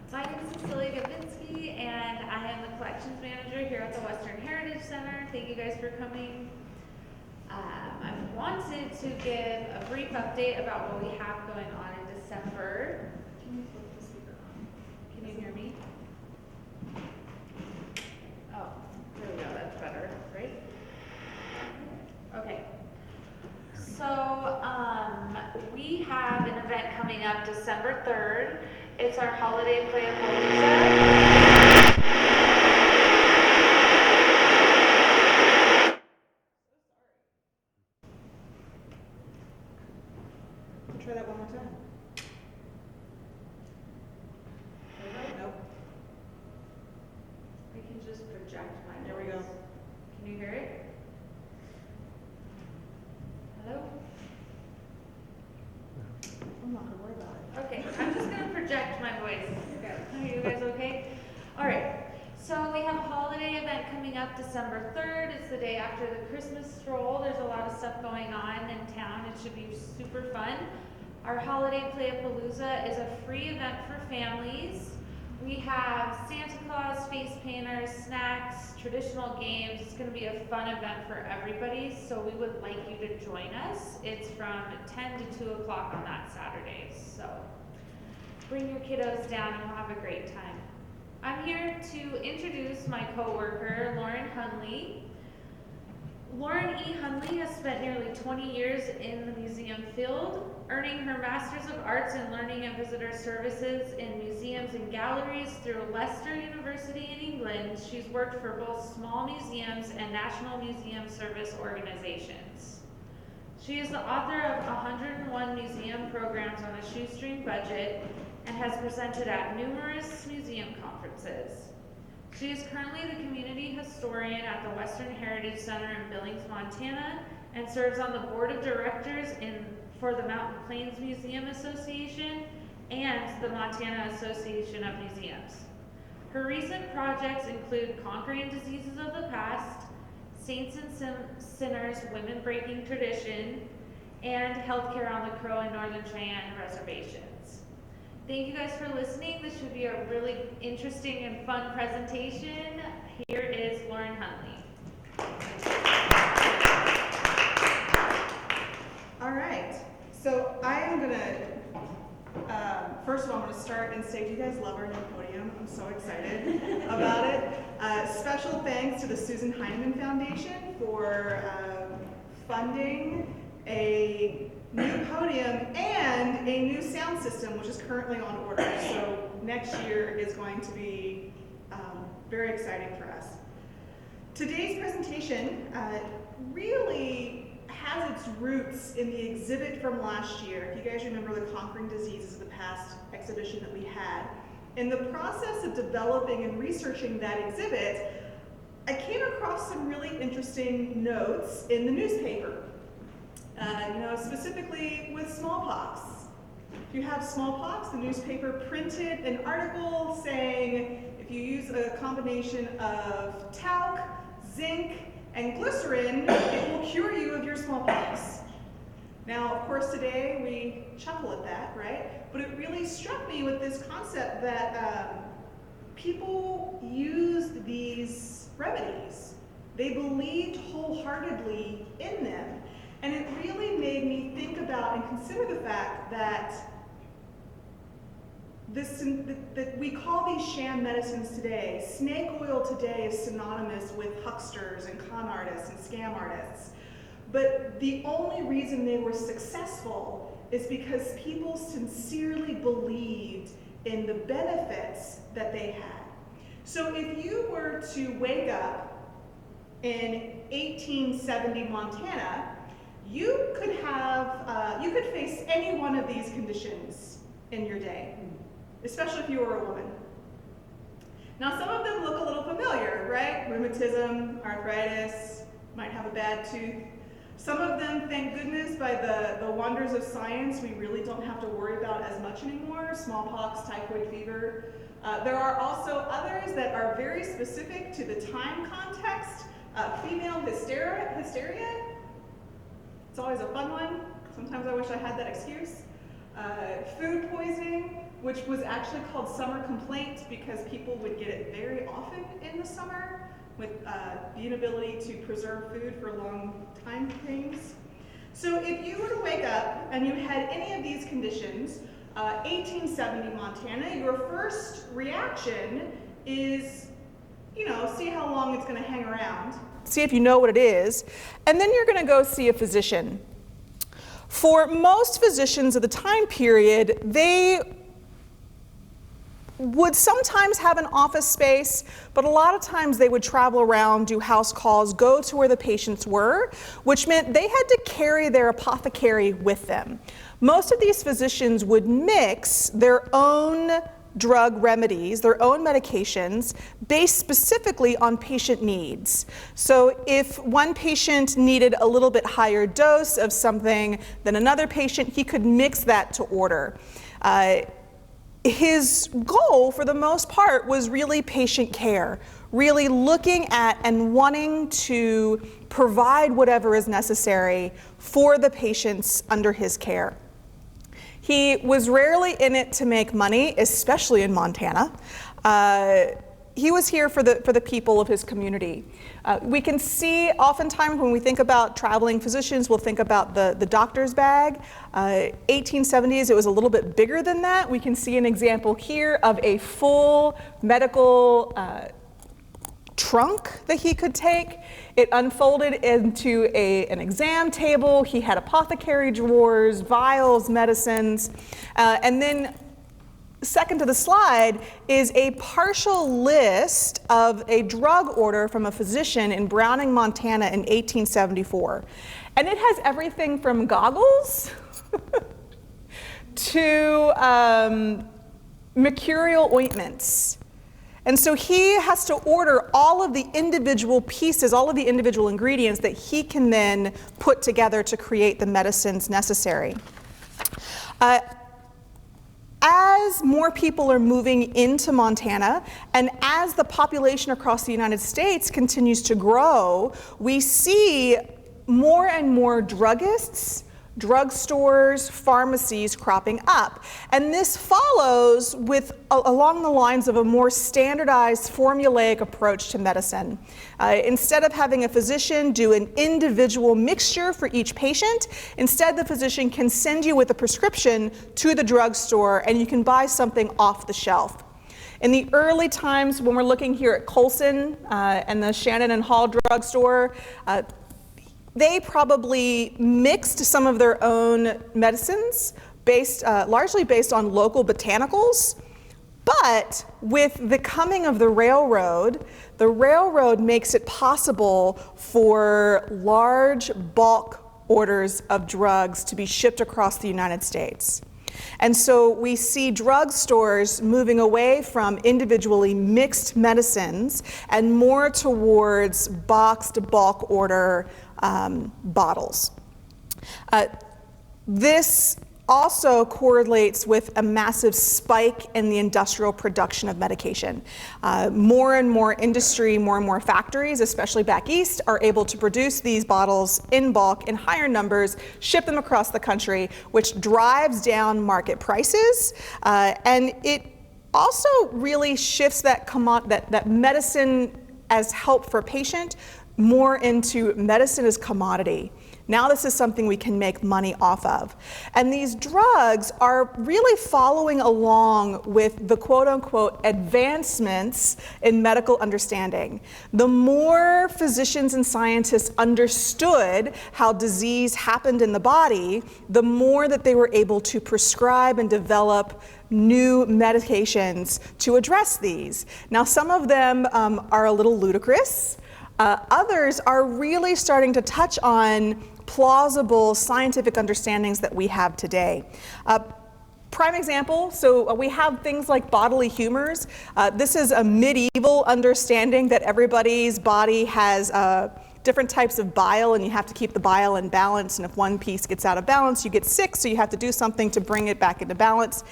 My name is Gavinsky, and I am the collections manager here at the Western Heritage Center. Thank you guys for coming. I wanted to give a brief update about what we have going on in December. Can you flip the speaker on? Can you hear me? Oh, there we go, that's better, right? Okay. So, we have an event coming up December 3rd. It's our holiday play-palooza. Try that one more time. Nope. I can just project my There we go. Can you hear it? Hello? I'm not gonna worry about it. Okay, I'm just gonna project my voice. Okay. Are you guys okay? All right. So we have a holiday event coming up December 3rd. It's the day after the Christmas stroll. There's a lot of stuff going on in town. It should be super fun. Our holiday play-a-palooza is a free event for families. We have Santa Claus, face painters, snacks, traditional games. It's going to be a fun event for everybody, so we would like you to join us. It's from 10 to 2 o'clock on that Saturday, so bring your kiddos down and we'll have a great time. I'm here to introduce my coworker, Lauren Hunley. Lauren E. Hunley has spent nearly 20 years in the museum field, earning her Master's of Arts in Learning and Visitor Services in Museums and Galleries through Leicester University in England. She's worked for both small museums and National Museum Service organizations. She is the author of 101 museum programs on a shoestring budget and has presented at numerous museum conferences. She is currently the community historian at the Western Heritage Center in Billings, Montana, and serves on the board of directors for the Mountain Plains Museum Association and the Montana Association of Museums. Her recent projects include Conquering Diseases of the Past, Saints and Sinners, Women Breaking Tradition, and Healthcare on the Crow and Northern Cheyenne Reservations. Thank you guys for listening. This should be a really interesting and fun presentation. Here is Lauren Hunley. All right. So I am gonna, first of all, I'm gonna start and say, do you guys love our new podium? I'm so excited about it. Special thanks to the Susan Heinemann Foundation for funding a new podium and a new sound system, which is currently on order. So next year is going to be very exciting for us. Today's presentation really has its roots in the exhibit from last year. If you guys remember the Conquering Diseases of the Past exhibition that we had. In the process of developing and researching that exhibit, I came across some really interesting notes in the newspaper. Specifically with smallpox. If you have smallpox, the newspaper printed an article saying if you use a combination of talc, zinc, and glycerin, it will cure you of your smallpox. Now, of course, today we chuckle at that, right? But it really struck me with this concept that people used these remedies. They believed wholeheartedly in them. And it really made me think about and consider the fact that that we call these sham medicines today. Snake oil today is synonymous with hucksters and con artists and scam artists. But the only reason they were successful is because people sincerely believed in the benefits that they had. So if you were to wake up in 1870 Montana, you could face any one of these conditions in your day, especially if you were a woman. Now, some of them look a little familiar, right? Rheumatism, arthritis, might have a bad tooth. Some of them, thank goodness, by the wonders of science, we really don't have to worry about as much anymore. Smallpox, typhoid fever. There are also others that are very specific to the time context. Female hysteria. It's always a fun one. Sometimes I wish I had that excuse. Food poisoning, which was actually called summer complaint because people would get it very often in the summer with the inability to preserve food for long time frames. So if you were to wake up and you had any of these conditions, 1870 Montana, your first reaction is, see how long it's going to hang around. See if you know what it is, and then you're going to go see a physician. For most physicians of the time period, they would sometimes have an office space, but a lot of times they would travel around, do house calls, go to where the patients were, which meant they had to carry their apothecary with them. Most of these physicians would mix their own drug remedies, their own medications, based specifically on patient needs. So if one patient needed a little bit higher dose of something than another patient, he could mix that to order. His goal, for the most part, was really patient care, really looking at and wanting to provide whatever is necessary for the patients under his care. He was rarely in it to make money, especially in Montana. He was here for the people of his community. We can see oftentimes when we think about traveling physicians, we'll think about the doctor's bag. 1870s, it was a little bit bigger than that. We can see an example here of a full medical trunk that he could take. It unfolded into an exam table. He had apothecary drawers, vials, medicines, and then second to the slide is a partial list of a drug order from a physician in Browning, Montana in 1874. And it has everything from goggles to mercurial ointments. And so he has to order all of the individual pieces, all of the individual ingredients that he can then put together to create the medicines necessary. As more people are moving into Montana, and as the population across the United States continues to grow, we see more and more druggists, drugstores, pharmacies cropping up. And this follows along the lines of a more standardized formulaic approach to medicine. Instead of having a physician do an individual mixture for each patient, instead the physician can send you with a prescription to the drugstore and you can buy something off the shelf. In the early times when we're looking here at Colson and the Shannon and Hall drugstore, they probably mixed some of their own medicines largely based on local botanicals. But with the coming of the railroad makes it possible for large bulk orders of drugs to be shipped across the United States. And so we see drugstores moving away from individually mixed medicines and more towards boxed bulk order bottles. This also correlates with a massive spike in the industrial production of medication. More and more industry, more and more factories, especially back east, are able to produce these bottles in bulk in higher numbers, ship them across the country, which drives down market prices, and it also really shifts that medicine as help for patient more into medicine as commodity. Now this is something we can make money off of. And these drugs are really following along with the quote-unquote advancements in medical understanding. The more physicians and scientists understood how disease happened in the body, the more that they were able to prescribe and develop new medications to address these. Now some of them are a little ludicrous. Others are really starting to touch on plausible scientific understandings that we have today. Prime example, so we have things like bodily humors. This is a medieval understanding that everybody's body has different types of bile, and you have to keep the bile in balance, and if one piece gets out of balance, you get sick, so you have to do something to bring it back into balance.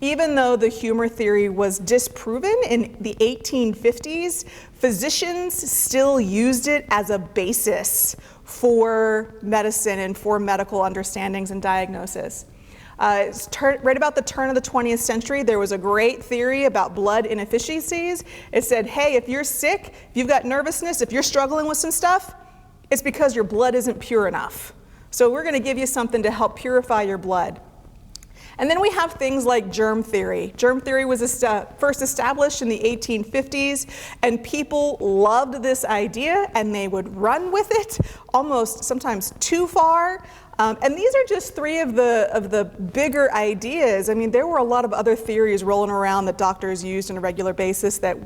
Even though the humor theory was disproven in the 1850s, physicians still used it as a basis for medicine and for medical understandings and diagnosis. Right about the turn of the 20th century, there was a great theory about blood inefficiencies. It said, hey, if you're sick, if you've got nervousness, if you're struggling with some stuff, it's because your blood isn't pure enough. So we're going to give you something to help purify your blood. And then we have things like germ theory. Germ theory was first established in the 1850s, and people loved this idea, and they would run with it, almost sometimes too far. And these are just three of the bigger ideas. I mean, there were a lot of other theories rolling around that doctors used on a regular basis that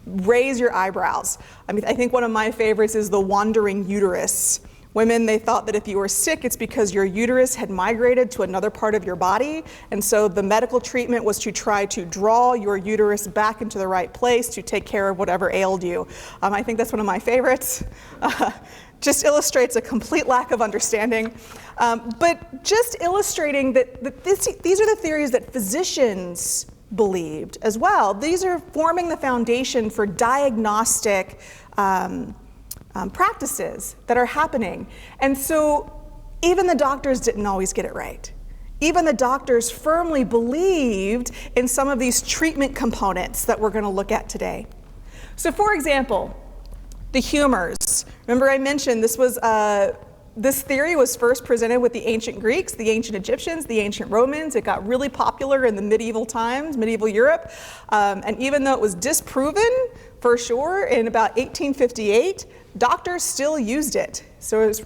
raise your eyebrows. I mean, I think one of my favorites is the wandering uterus. Women, they thought that if you were sick, it's because your uterus had migrated to another part of your body, and so the medical treatment was to try to draw your uterus back into the right place to take care of whatever ailed you. I think that's one of my favorites. Just illustrates a complete lack of understanding. But just illustrating that these are the theories that physicians believed as well. These are forming the foundation for diagnostic practices that are happening. And so even the doctors didn't always get it right. Even the doctors firmly believed in some of these treatment components that we're going to look at today. So for example, the humors. Remember I mentioned this theory was first presented with the ancient Greeks, the ancient Egyptians, the ancient Romans. It got really popular in the medieval times, medieval Europe. And even though it was disproven for sure in about 1858, doctors still used it. So it was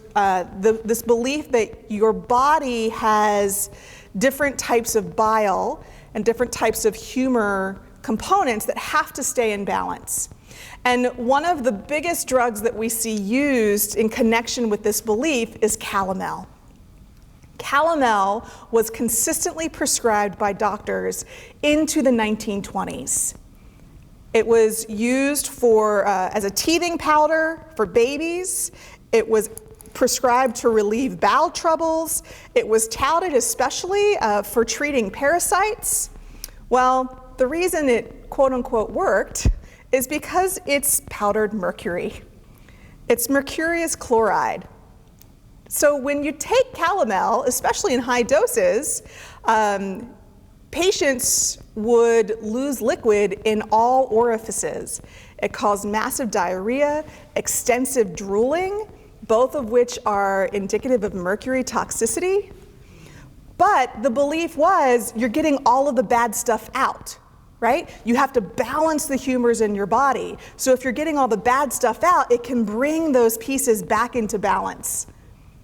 this belief that your body has different types of bile and different types of humor components that have to stay in balance. And one of the biggest drugs that we see used in connection with this belief is calomel. Calomel was consistently prescribed by doctors into the 1920s. It was used as a teething powder for babies. It was prescribed to relieve bowel troubles. It was touted especially for treating parasites. Well, the reason it quote unquote worked is because it's powdered mercury. It's mercurious chloride. So when you take calomel, especially in high doses, patients would lose liquid in all orifices. It caused massive diarrhea, extensive drooling, both of which are indicative of mercury toxicity. But the belief was you're getting all of the bad stuff out, right? You have to balance the humors in your body. So if you're getting all the bad stuff out, it can bring those pieces back into balance.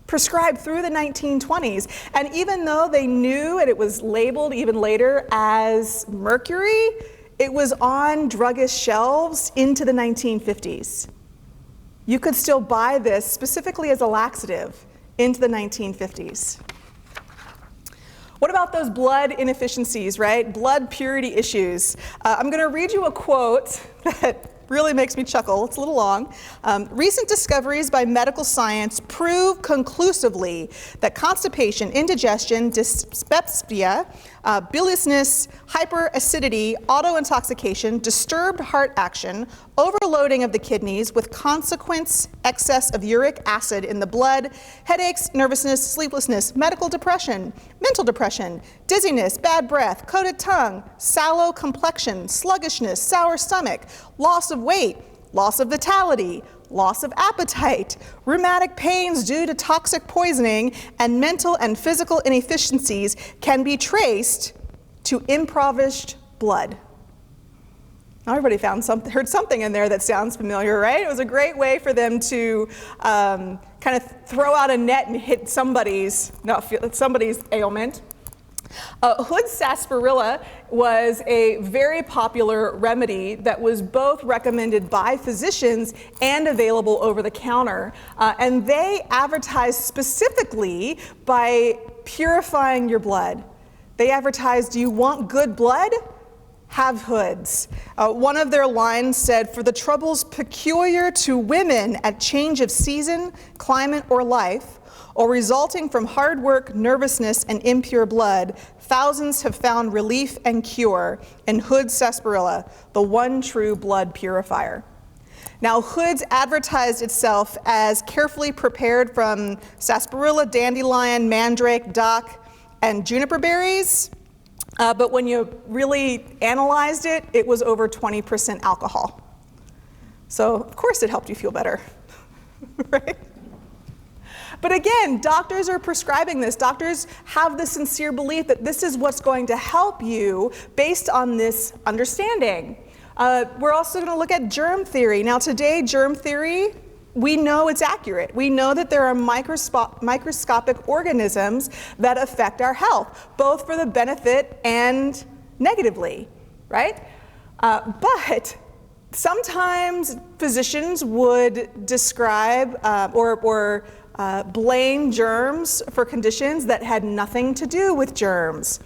Prescribed through the 1920s. And even though they knew, and it was labeled even later as mercury, it was on druggist shelves into the 1950s. You could still buy this specifically as a laxative into the 1950s. What about those blood inefficiencies, right? Blood purity issues. I'm going to read you a quote that really makes me chuckle. It's a little long. Recent discoveries by medical science prove conclusively that constipation, indigestion, dyspepsia, biliousness, hyperacidity, autointoxication, disturbed heart action, overloading of the kidneys with consequent excess of uric acid in the blood, headaches, nervousness, sleeplessness, medical depression, mental depression, dizziness, bad breath, coated tongue, sallow complexion, sluggishness, sour stomach, loss of weight, loss of vitality, loss of appetite, rheumatic pains due to toxic poisoning, and mental and physical inefficiencies can be traced to impoverished blood. Everybody heard something in there that sounds familiar, right? It was a great way for them to kind of throw out a net and hit somebody's ailment. Hood's sarsaparilla was a very popular remedy that was both recommended by physicians and available over the counter. And they advertised specifically by purifying your blood. They advertised, do you want good blood? Have Hoods. One of their lines said, for the troubles peculiar to women at change of season, climate, or life, or resulting from hard work, nervousness, and impure blood, thousands have found relief and cure in Hood's sarsaparilla, the one true blood purifier. Now, Hood's advertised itself as carefully prepared from sarsaparilla, dandelion, mandrake, dock, and juniper berries. But when you really analyzed it, it was over 20% alcohol. So of course it helped you feel better, right? But again, doctors are prescribing this. Doctors have the sincere belief that this is what's going to help you based on this understanding. We're also going to look at germ theory. Now today, germ theory, we know it's accurate. We know that there are microscopic organisms that affect our health, both for the benefit and negatively, right? But sometimes physicians would describe or blame germs for conditions that had nothing to do with germs.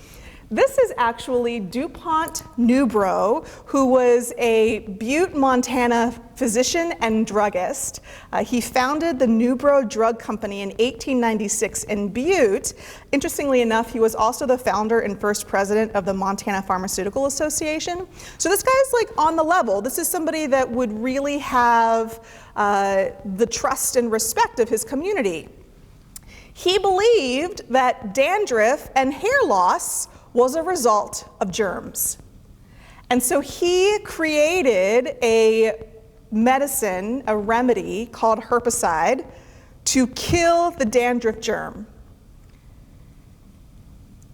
This is actually DuPont Newbrough, who was a Butte, Montana physician and druggist. He founded the Newbrough Drug Company in 1896 in Butte. Interestingly enough, he was also the founder and first president of the Montana Pharmaceutical Association. So this guy's like on the level. This is somebody that would really have the trust and respect of his community. He believed that dandruff and hair loss was a result of germs. And so he created a medicine, a remedy called herbicide to kill the dandruff germ.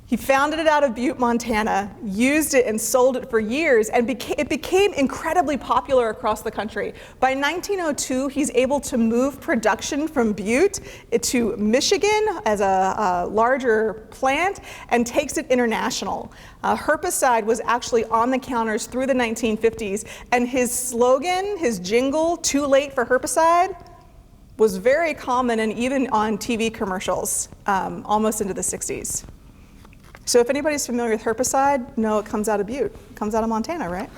He founded it out of Butte, Montana, used it and sold it for years, and it became incredibly popular across the country. By 1902, he's able to move production from Butte to Michigan as a larger plant and takes it international. Herbicide was actually on the counters through the 1950s, and his slogan, his jingle, "Too late for herbicide," was very common and even on TV commercials almost into the 60s. So if anybody's familiar with herbicide, no, it comes out of Butte. It comes out of Montana, right?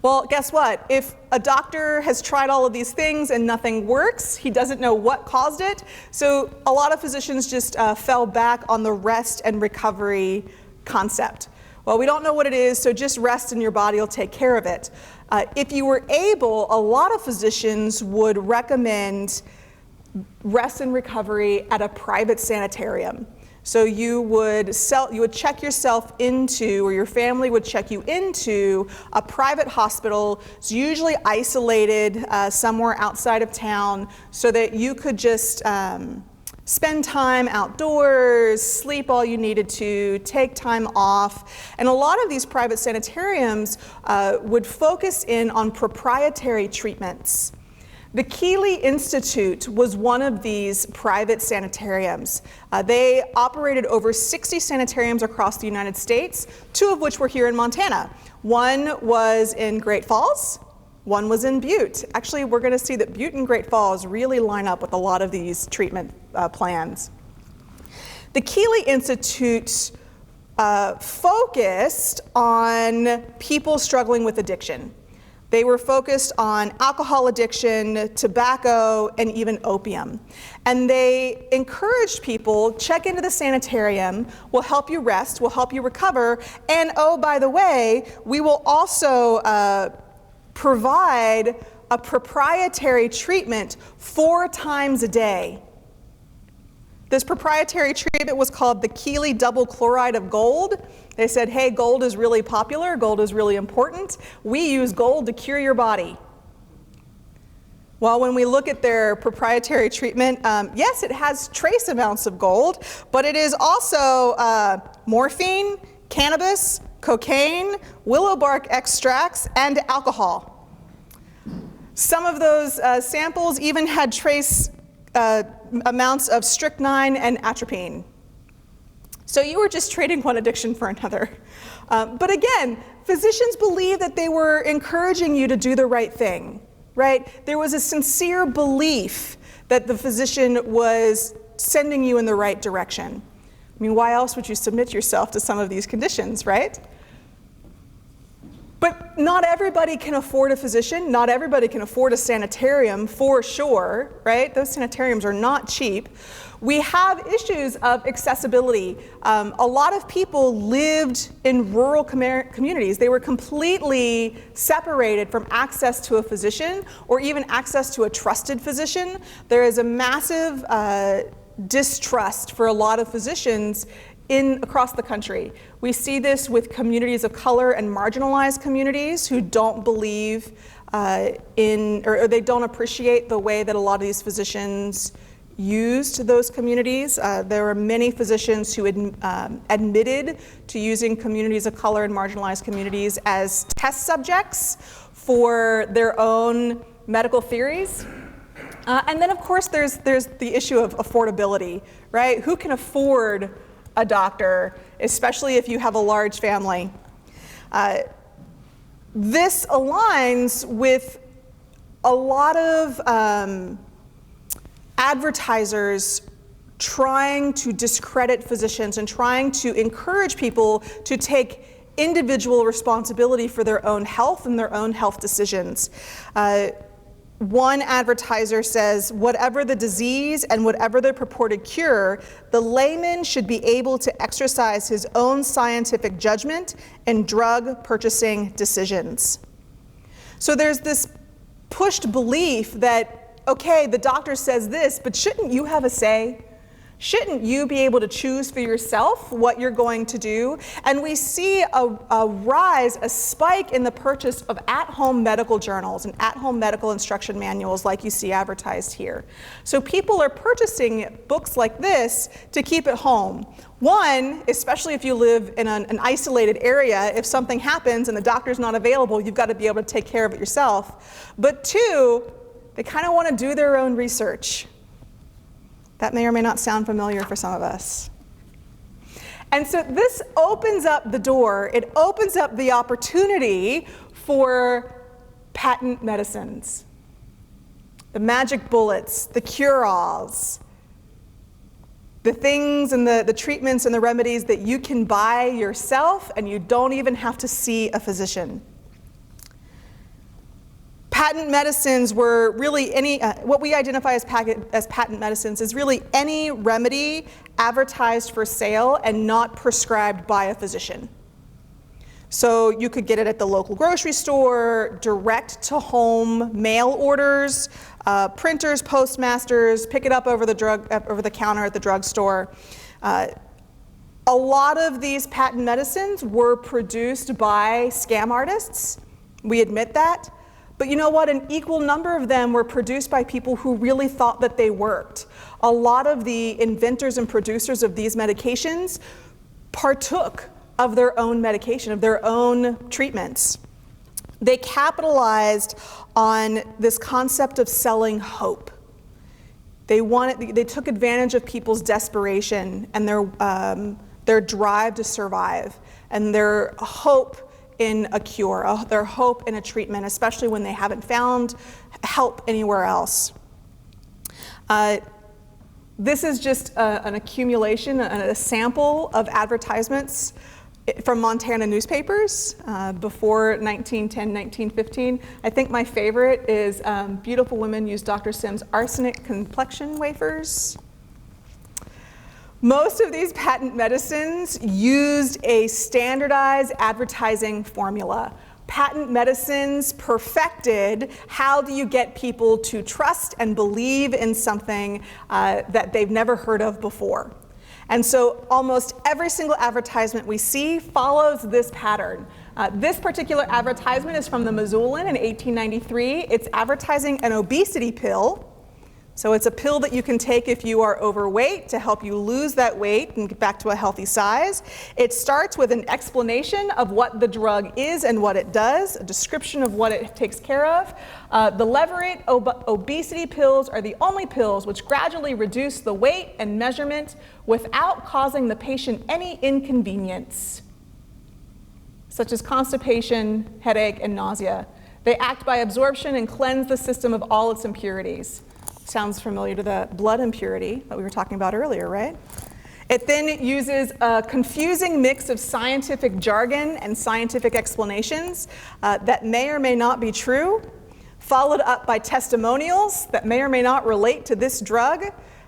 Well, guess what? If a doctor has tried all of these things and nothing works, he doesn't know what caused it. So a lot of physicians just fell back on the rest and recovery concept. Well, we don't know what it is, so just rest and your body will take care of it. If you were able, a lot of physicians would recommend rest and recovery at a private sanitarium. So you would check yourself into, or your family would check you into a private hospital. It's usually isolated somewhere outside of town, so that you could just spend time outdoors, sleep all you needed to, take time off. And a lot of these private sanitariums would focus in on proprietary treatments. The Keeley Institute was one of these private sanitariums. They operated over 60 sanitariums across the United States, 2 of which were here in Montana. One was in Great Falls, one was in Butte. Actually, we're going to see that Butte and Great Falls really line up with a lot of these treatment plans. The Keeley Institute focused on people struggling with addiction. They were focused on alcohol addiction, tobacco, and even opium. And they encouraged people, check into the sanitarium, we'll help you rest, we'll help you recover, and oh, by the way, we will also provide a proprietary treatment 4 times a day. This proprietary treatment was called the Keeley double chloride of gold. They said, hey, gold is really popular, gold is really important. We use gold to cure your body. Well, when we look at their proprietary treatment, yes, it has trace amounts of gold, but it is also morphine, cannabis, cocaine, willow bark extracts, and alcohol. Some of those samples even had trace amounts of strychnine and atropine. So you were just trading one addiction for another. But again, physicians believe that they were encouraging you to do the right thing, right? There was a sincere belief that the physician was sending you in the right direction. I mean, why else would you submit yourself to some of these conditions, right? But not everybody can afford a physician, not everybody can afford a sanitarium for sure, right? Those sanitariums are not cheap. We have issues of accessibility. A lot of people lived in rural communities. They were completely separated from access to a physician or even access to a trusted physician. There is a massive distrust for a lot of physicians across the country. We see this with communities of color and marginalized communities who don't believe or they don't appreciate the way that a lot of these physicians used those communities. There are many physicians who admitted to using communities of color and marginalized communities as test subjects for their own medical theories. And then of course there's the issue of affordability, right? Who can afford a doctor, especially if you have a large family? This aligns with a lot of advertisers trying to discredit physicians and trying to encourage people to take individual responsibility for their own health and their own health decisions. One advertiser says, whatever the disease and whatever the purported cure, the layman should be able to exercise his own scientific judgment in drug purchasing decisions. So there's this pushed belief that, okay, the doctor says this, but shouldn't you have a say? Shouldn't you be able to choose for yourself what you're going to do? And we see a rise, a spike in the purchase of at-home medical journals and at-home medical instruction manuals like you see advertised here. So people are purchasing books like this to keep at home. One, especially if you live in an isolated area, if something happens and the doctor's not available, you've got to be able to take care of it yourself. But two, they kind of want to do their own research. That may or may not sound familiar for some of us. And so this opens up the door, it opens up the opportunity for patent medicines. The magic bullets, the cure-alls, the things and the treatments and the remedies that you can buy yourself and you don't even have to see a physician. Patent medicines were really what we identify as patent medicines is really any remedy advertised for sale and not prescribed by a physician. So you could get it at the local grocery store, direct to home mail orders, printers, postmasters, pick it up over the counter at the drugstore. A lot of these patent medicines were produced by scam artists. We admit that. But you know what? An equal number of them were produced by people who really thought that they worked. A lot of the inventors and producers of these medications partook of their own medication, of their own treatments. They capitalized on this concept of selling hope. They took advantage of people's desperation and their drive to survive and their hope in a cure, their hope in a treatment, especially when they haven't found help anywhere else. This is just an accumulation, a sample of advertisements from Montana newspapers before 1910, 1915. I think my favorite is beautiful women use Dr. Sim's arsenic complexion wafers. Most of these patent medicines used a standardized advertising formula. Patent medicines perfected how do you get people to trust and believe in something that they've never heard of before. And so almost every single advertisement we see follows this pattern. This particular advertisement is from the Missoula'n in 1893. It's advertising an obesity pill. So it's a pill that you can take if you are overweight to help you lose that weight and get back to a healthy size. It starts with an explanation of what the drug is and what it does, a description of what it takes care of. The Leverett obesity pills are the only pills which gradually reduce the weight and measurement without causing the patient any inconvenience, such as constipation, headache, and nausea. They act by absorption and cleanse the system of all its impurities. Sounds familiar to the blood impurity that we were talking about earlier, right? It then uses a confusing mix of scientific jargon and scientific explanations that may or may not be true, followed up by testimonials that may or may not relate to this drug,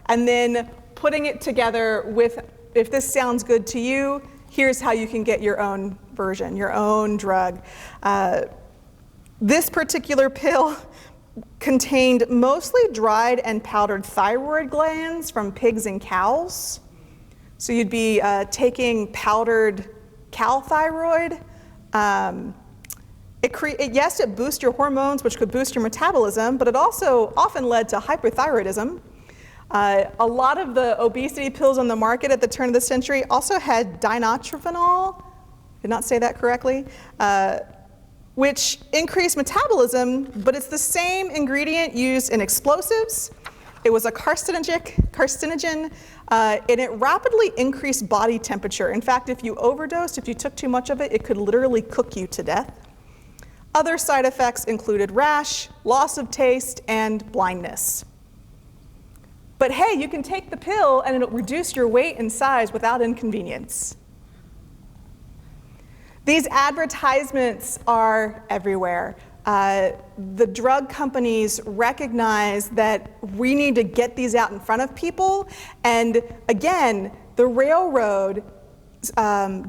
and then putting it together with, if this sounds good to you, here's how you can get your own version, your own drug. This particular pill contained mostly dried and powdered thyroid glands from pigs and cows. So you'd be taking powdered cow thyroid. Yes, it boosts your hormones, which could boost your metabolism, but it also often led to hyperthyroidism. A lot of the obesity pills on the market at the turn of the century also had dinotrophenol, did not say that correctly, which increased metabolism, but it's the same ingredient used in explosives. It was a carcinogen, and it rapidly increased body temperature. In fact, if you overdosed, if you took too much of it, it could literally cook you to death. Other side effects included rash, loss of taste, and blindness. But hey, you can take the pill and it'll reduce your weight and size without inconvenience. These advertisements are everywhere. The drug companies recognize that we need to get these out in front of people. And again, the railroad,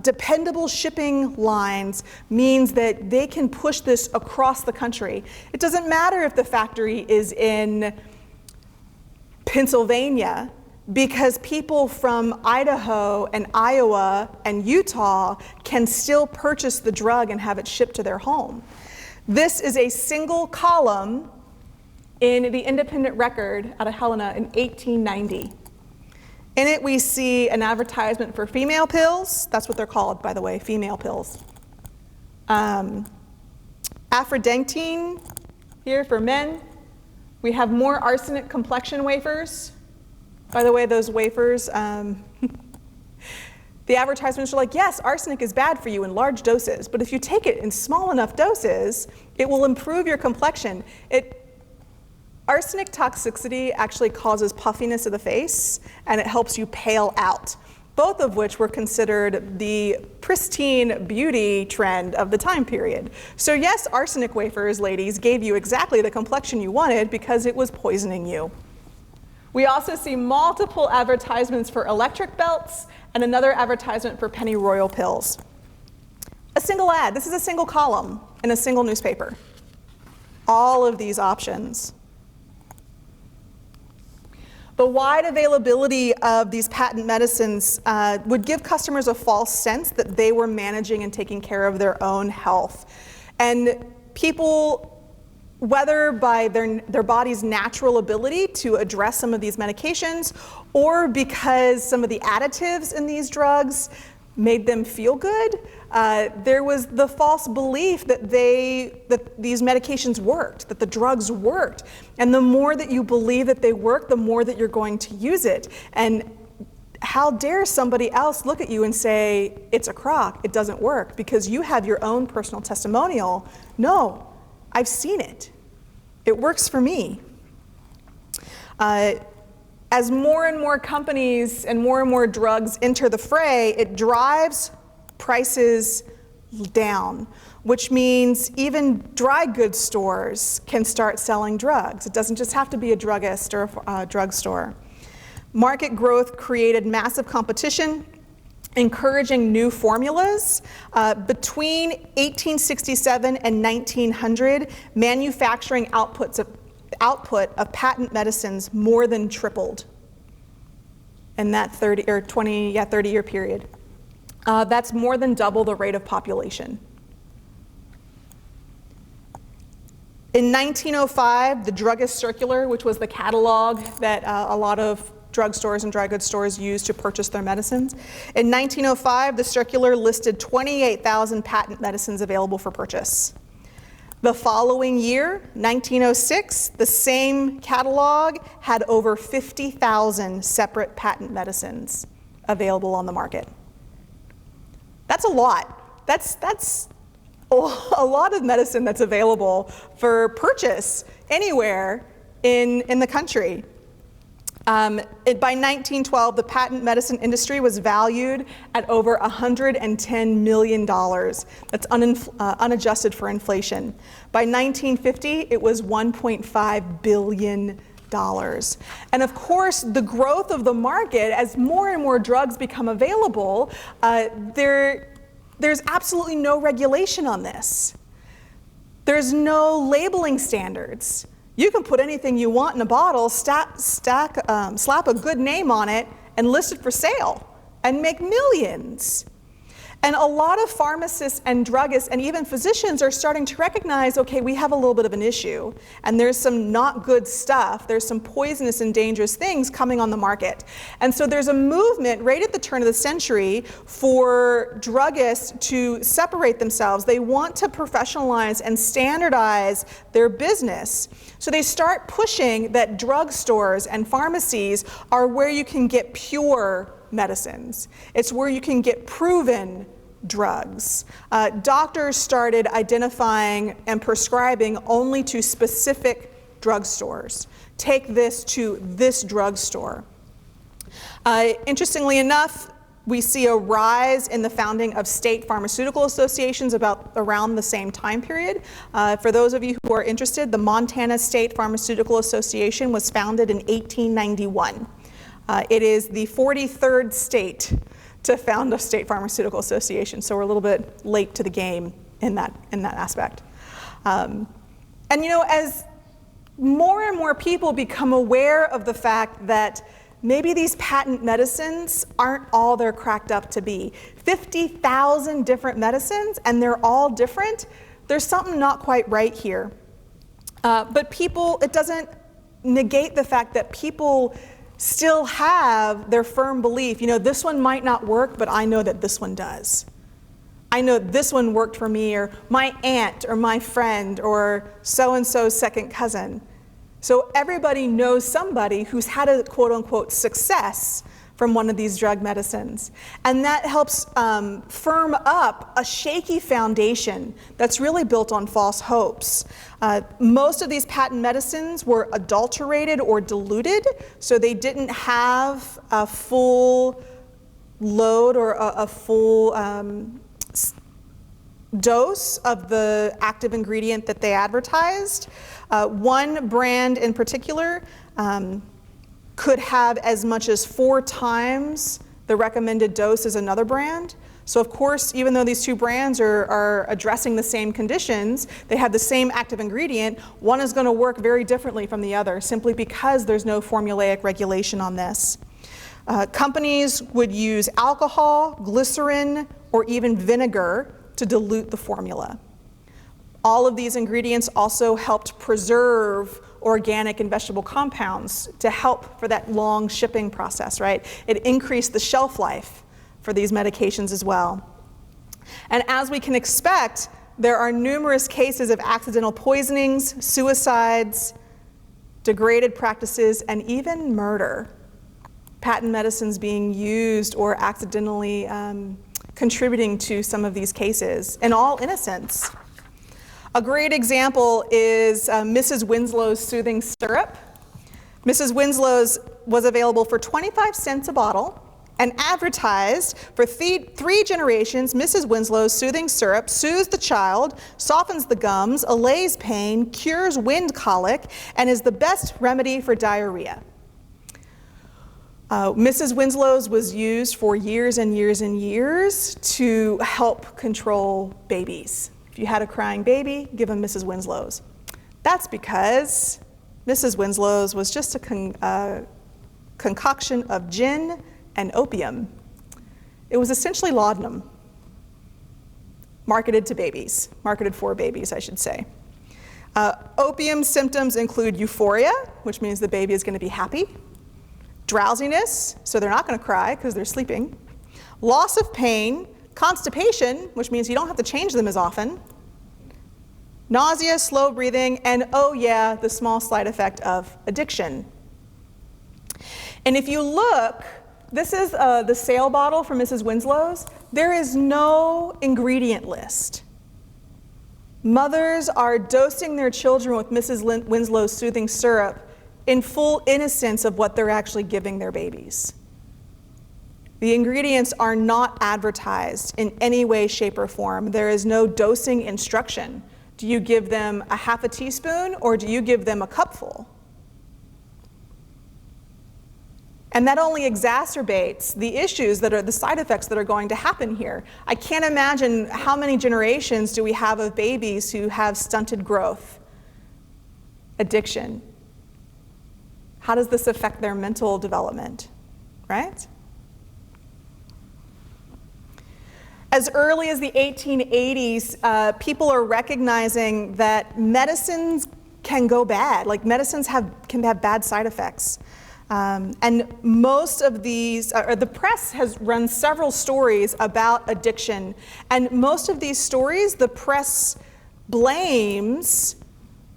dependable shipping lines means that they can push this across the country. It doesn't matter if the factory is in Pennsylvania, because people from Idaho and Iowa and Utah can still purchase the drug and have it shipped to their home. This is a single column in the Independent Record out of Helena in 1890. In it, we see an advertisement for female pills. That's what they're called, by the way, female pills. Aphrodentine here for men. We have more arsenic complexion wafers. By the way, those wafers, the advertisements are like, yes, arsenic is bad for you in large doses, but if you take it in small enough doses, it will improve your complexion. Arsenic toxicity actually causes puffiness of the face, and it helps you pale out, both of which were considered the pristine beauty trend of the time period. So yes, arsenic wafers, ladies, gave you exactly the complexion you wanted because it was poisoning you. We also see multiple advertisements for electric belts and another advertisement for penny royal pills. A single ad, this is a single column in a single newspaper. All of these options. The wide availability of these patent medicines would give customers a false sense that they were managing and taking care of their own health. And people, whether by their body's natural ability to address some of these medications, or because some of the additives in these drugs made them feel good, there was the false belief that these medications worked, that the drugs worked. And the more that you believe that they work, the more that you're going to use it. And how dare somebody else look at you and say, it's a crock, it doesn't work, because you have your own personal testimonial. No, I've seen it. It works for me. As more and more companies and more drugs enter the fray, it drives prices down, which means even dry goods stores can start selling drugs. It doesn't just have to be a druggist or a drugstore. Market growth created massive competition, encouraging new formulas. Between 1867 and 1900, manufacturing output of patent medicines more than tripled in that 30-year period. That's more than double the rate of population. In 1905, the Druggist Circular, which was the catalog that a lot of drugstores and dry goods stores used to purchase their medicines. In 1905, the circular listed 28,000 patent medicines available for purchase. The following year, 1906, the same catalog had over 50,000 separate patent medicines available on the market. That's a lot. That's a lot of medicine that's available for purchase anywhere in the country. By 1912, the patent medicine industry was valued at over $110 million. That's unadjusted for inflation. By 1950, it was $1.5 billion. And of course, the growth of the market, as more and more drugs become available, there's absolutely no regulation on this. There's no labeling standards. You can put anything you want in a bottle, slap a good name on it, and list it for sale. and make millions. And a lot of pharmacists and druggists and even physicians are starting to recognize, okay, we have a little bit of an issue, and there's some not good stuff, there's some poisonous and dangerous things coming on the market. And so there's a movement right at the turn of the century for druggists to separate themselves. They want to professionalize and standardize their business. So they start pushing that drugstores and pharmacies are where you can get pure medicines. It's where you can get proven drugs. Doctors started identifying and prescribing only to specific drugstores. Take this to this drugstore. Interestingly enough, we see a rise in the founding of state pharmaceutical associations around the same time period. For those of you who are interested, the Montana State Pharmaceutical Association was founded in 1891. It is the 43rd state to found a state pharmaceutical association, so we're a little bit late to the game in that aspect. And you know, as more and more people become aware of the fact that maybe these patent medicines aren't all they're cracked up to be. 50,000 different medicines, and they're all different. There's something not quite right here. But people, it doesn't negate the fact that people still have their firm belief, you know, this one might not work, but I know that this one does. I know this one worked for me, or my aunt, or my friend, or so-and-so's second cousin. So everybody knows somebody who's had a quote-unquote success from one of these drug medicines. And that helps firm up a shaky foundation that's really built on false hopes. Most of these patent medicines were adulterated or diluted, so they didn't have a full load or a full dose of the active ingredient that they advertised. One brand in particular could have as much as 4 times the recommended dose as another brand. So of course, even though these two brands are addressing the same conditions, they have the same active ingredient, one is going to work very differently from the other, simply because there's no formulaic regulation on this. Companies would use alcohol, glycerin, or even vinegar to dilute the formula. All of these ingredients also helped preserve organic and vegetable compounds to help for that long shipping process, right? It increased the shelf life for these medications as well. And as we can expect, there are numerous cases of accidental poisonings, suicides, degraded practices, and even murder. Patent medicines being used or accidentally contributing to some of these cases, in all innocence. A great example is Mrs. Winslow's soothing syrup. Mrs. Winslow's was available for 25 cents a bottle and advertised for 3 generations. Mrs. Winslow's soothing syrup soothes the child, softens the gums, allays pain, cures wind colic, and is the best remedy for diarrhea. Mrs. Winslow's was used for years and years and years to help control babies. If you had a crying baby, give them Mrs. Winslow's. That's because Mrs. Winslow's was just a concoction of gin and opium. It was essentially laudanum, marketed for babies, I should say. Opium symptoms include euphoria, which means the baby is going to be happy, drowsiness, so they're not going to cry because they're sleeping, loss of pain, constipation, which means you don't have to change them as often, nausea, slow breathing, and oh yeah, the small side effect of addiction. And if you look, this is the sale bottle from Mrs. Winslow's. There is no ingredient list. Mothers are dosing their children with Mrs. Winslow's soothing syrup in full innocence of what they're actually giving their babies. The ingredients are not advertised in any way, shape, or form. There is no dosing instruction. Do you give them a half a teaspoon, or do you give them a cupful? And that only exacerbates the issues that are the side effects that are going to happen here. I can't imagine how many generations do we have of babies who have stunted growth, addiction. How does this affect their mental development, right? As early as the 1880s, people are recognizing that medicines can go bad. Like medicines can have bad side effects. And most of these, the press has run several stories about addiction. And most of these stories, the press blames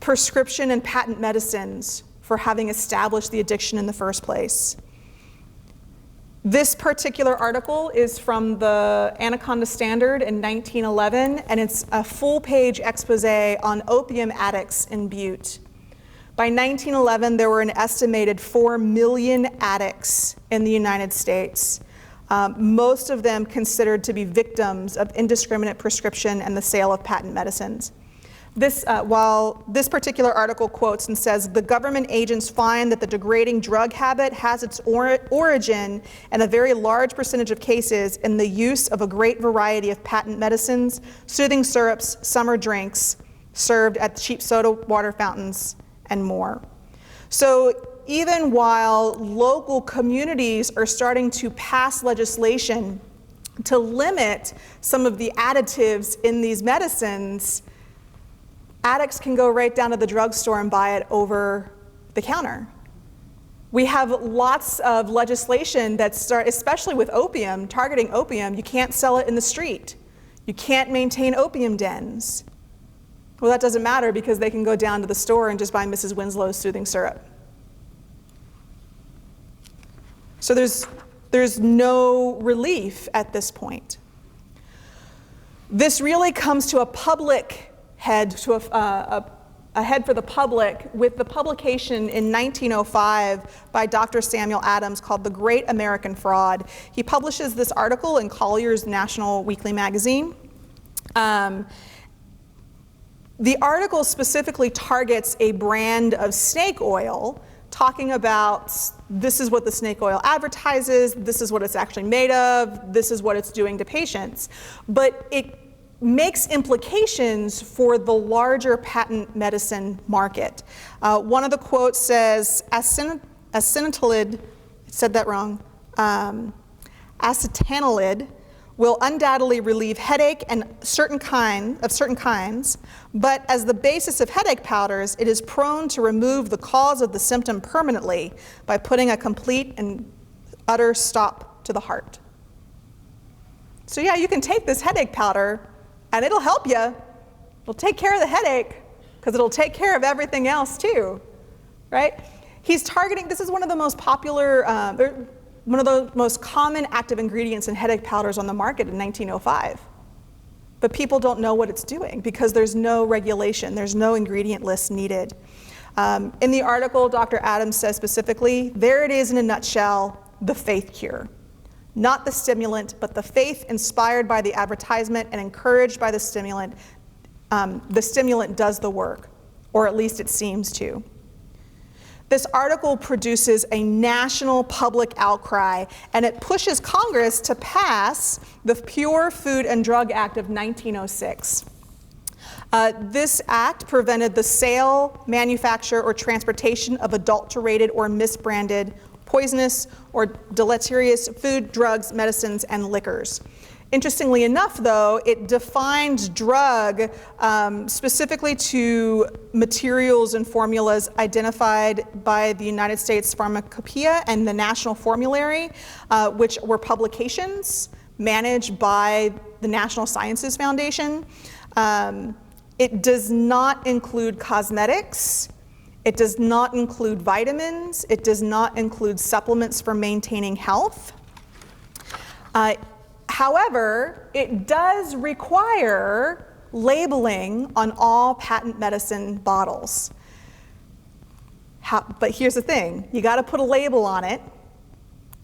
prescription and patent medicines for having established the addiction in the first place. This particular article is from the Anaconda Standard in 1911, and it's a full-page expose on opium addicts in Butte. By 1911, there were an estimated 4 million addicts in the United States, most of them considered to be victims of indiscriminate prescription and the sale of patent medicines. While this particular article quotes and says, the government agents find that the degrading drug habit has its origin in a very large percentage of cases in the use of a great variety of patent medicines, soothing syrups, summer drinks, served at cheap soda water fountains, and more. So even while local communities are starting to pass legislation to limit some of the additives in these medicines, addicts can go right down to the drugstore and buy it over the counter. We have lots of legislation that start, especially with opium, targeting opium. You can't sell it in the street. You can't maintain opium dens. Well, that doesn't matter because they can go down to the store and just buy Mrs. Winslow's soothing syrup. So there's no relief at this point. This really comes to a public head, to a head for the public with the publication in 1905 by Dr. Samuel Adams called The Great American Fraud. He publishes this article in Collier's National Weekly magazine. The article specifically targets a brand of snake oil, talking about this is what the snake oil advertises, this is what it's actually made of, this is what it's doing to patients. But it makes implications for the larger patent medicine market. One of the quotes says, acetanilid, said that wrong, acetanilid will undoubtedly relieve headache and certain kinds, but as the basis of headache powders, it is prone to remove the cause of the symptom permanently by putting a complete and utter stop to the heart. So yeah, you can take this headache powder and it'll help you. It'll take care of the headache because it'll take care of everything else too, right? He's targeting, this is one of the most popular, one of the most common active ingredients in headache powders on the market in 1905. But people don't know what it's doing because there's no regulation, there's no ingredient list needed. In the article, Dr. Adams says specifically, there it is in a nutshell, the faith cure. Not the stimulant, but the faith inspired by the advertisement and encouraged by the stimulant. The stimulant does the work, or at least it seems to. This article produces a national public outcry, and it pushes Congress to pass the Pure Food and Drug Act of 1906. This act prevented the sale, manufacture, or transportation of adulterated or misbranded poisonous or deleterious food, drugs, medicines, and liquors. Interestingly enough, though, it defines drug specifically to materials and formulas identified by the United States Pharmacopoeia and the National Formulary, which were publications managed by the National Sciences Foundation. It does not include cosmetics. It does not include vitamins. It does not include supplements for maintaining health. However, it does require labeling on all patent medicine bottles. But here's the thing, you gotta put a label on it,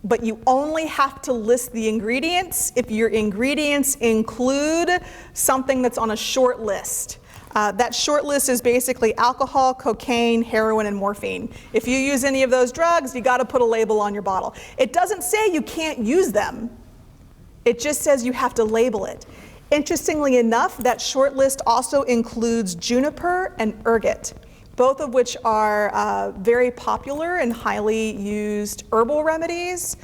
but you only have to list the ingredients if your ingredients include something that's on a short list. That short list is basically alcohol, cocaine, heroin, and morphine. If you use any of those drugs, you gotta put a label on your bottle. It doesn't say you can't use them. It just says you have to label it. Interestingly enough, that short list also includes juniper and ergot, both of which are very popular and highly used herbal remedies,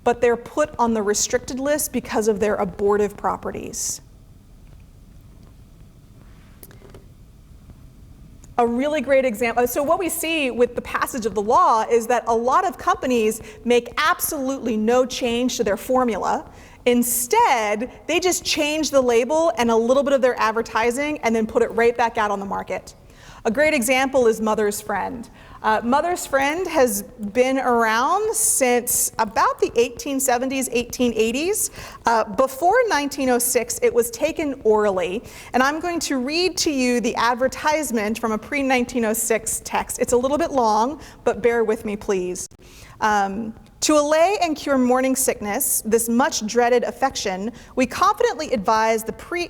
but they're put on the restricted list because of their abortive properties. A really great example. So what we see with the passage of the law is that a lot of companies make absolutely no change to their formula. Instead, they just change the label and a little bit of their advertising and then put it right back out on the market. A great example is Mother's Friend. Mother's Friend has been around since about the 1870s, 1880s. Before 1906, it was taken orally. And I'm going to read to you the advertisement from a pre-1906 text. It's a little bit long, but bear with me, please. To allay and cure morning sickness, this much dreaded affection, we confidently advise the free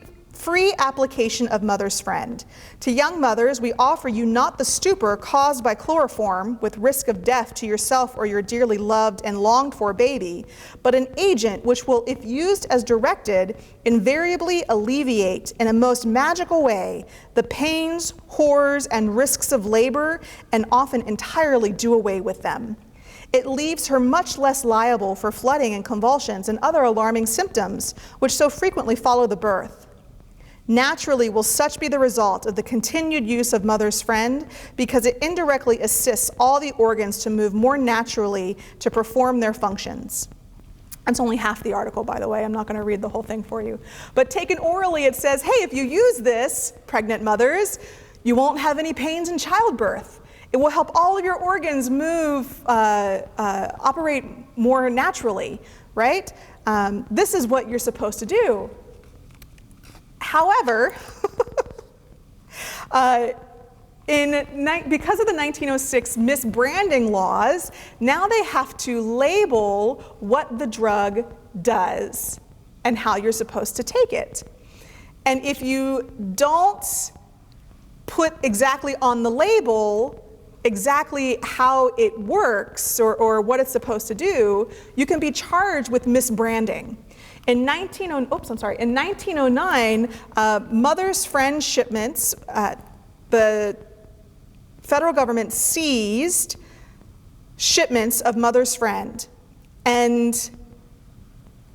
application of Mother's Friend. To young mothers, we offer you not the stupor caused by chloroform, with risk of death to yourself or your dearly loved and longed for baby, but an agent which will, if used as directed, invariably alleviate in a most magical way the pains, horrors, and risks of labor, and often entirely do away with them. It leaves her much less liable for flooding and convulsions and other alarming symptoms which so frequently follow the birth. Naturally will such be the result of the continued use of Mother's Friend, because it indirectly assists all the organs to move more naturally to perform their functions. That's only half the article, by the way. I'm not going to read the whole thing for you. But taken orally, it says, hey, if you use this, pregnant mothers, you won't have any pains in childbirth. It will help all of your organs move, operate more naturally, right? This is what you're supposed to do. However, because of the 1906 misbranding laws, now they have to label what the drug does and how you're supposed to take it. And if you don't put exactly on the label exactly how it works or what it's supposed to do, you can be charged with misbranding. In 1909, Mother's Friend shipments, the federal government seized shipments of Mother's Friend, and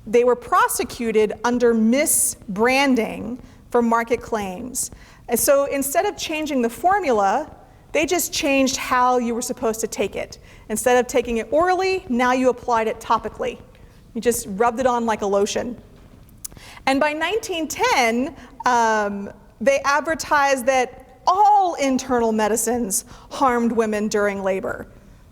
they were prosecuted under misbranding for market claims. And so instead of changing the formula, they just changed how you were supposed to take it. Instead of taking it orally, now you applied it topically. You just rubbed it on like a lotion. And by 1910, they advertised that all internal medicines harmed women during labor,